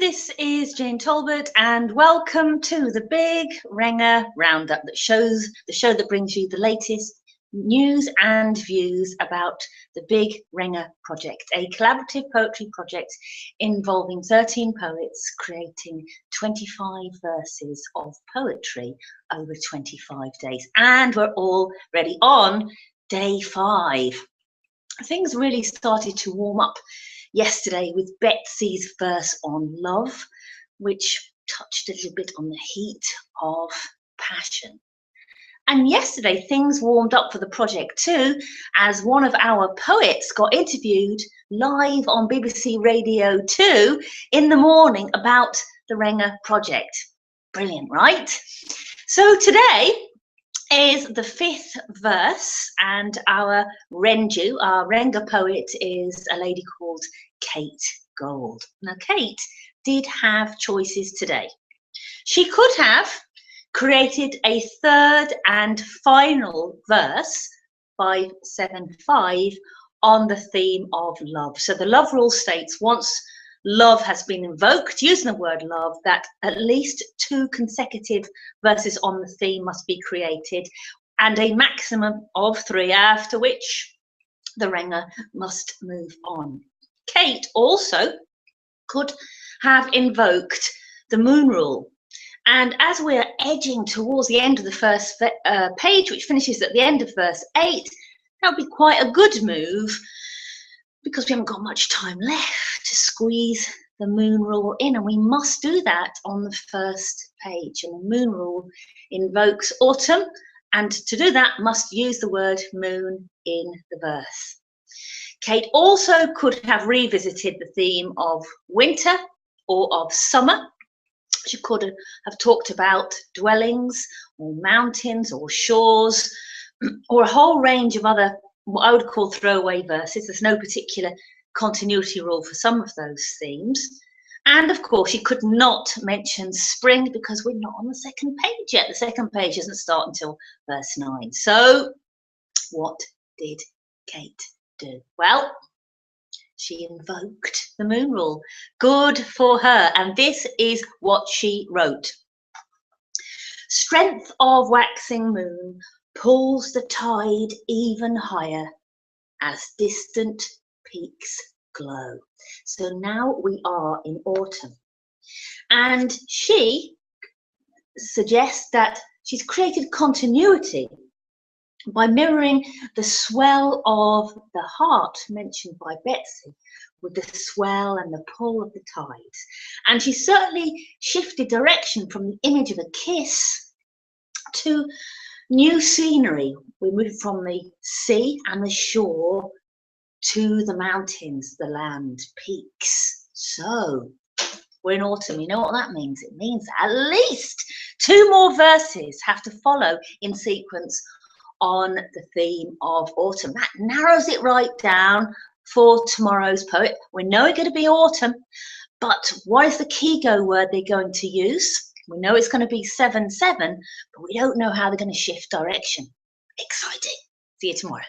this is Jane Talbot, and welcome to the Big Renga Roundup, the show that brings you the latest news and views about the Big Renga project, a collaborative poetry project involving 13 poets creating 25 verses of poetry over 25 days. And we're already on day 5. Things really started to warm up yesterday with Betsy's verse on love, which touched a little bit on the heat of passion. And yesterday things warmed up for the project too, as one of our poets got interviewed live on BBC Radio 2 in the morning about the Renga project. Brilliant, right? So today is the 5th verse, and our Renga poet, is a lady called Kate Gold. Now, Kate did have choices today. She could have created a third and final verse, 575, on the theme of love. So the love rule states once love has been invoked, using the word love, that at least 2 consecutive verses on the theme must be created, and a maximum of 3, after which the Renga must move on. Kate also could have invoked the moon rule. And as we're edging towards the end of the first page, which finishes at the end of verse 8, that would be quite a good move, because we haven't got much time left to squeeze the moon rule in, and we must do that on the first page. And the moon rule invokes autumn, and to do that must use the word moon in the verse. Kate also could have revisited the theme of winter or of summer. She could have talked about dwellings or mountains or shores, or a whole range of other, what I would call throwaway verses. There's no particular continuity rule for some of those themes. And of course, she could not mention spring, because we're not on the second page yet. The second page doesn't start until verse 9. So what did Kate do? Well, she invoked the moon rule. Good for her. And this is what she wrote. Strength of waxing moon pulls the tide even higher as distant peaks glow. So now we are in autumn, and she suggests that she's created continuity by mirroring the swell of the heart mentioned by Betsy with the swell and the pull of the tides. And she certainly shifted direction from the image of a kiss to new scenery. We moved from the sea and the shore to the mountains, the land, peaks. So we're in autumn. You know what that means? It means at least 2 more verses have to follow in sequence on the theme of autumn. That narrows it right down for tomorrow's poet. We know it's going to be autumn, but what is the key go word they're going to use? We know it's going to be 7-7, but we don't know how they're going to shift direction. Exciting. See you tomorrow.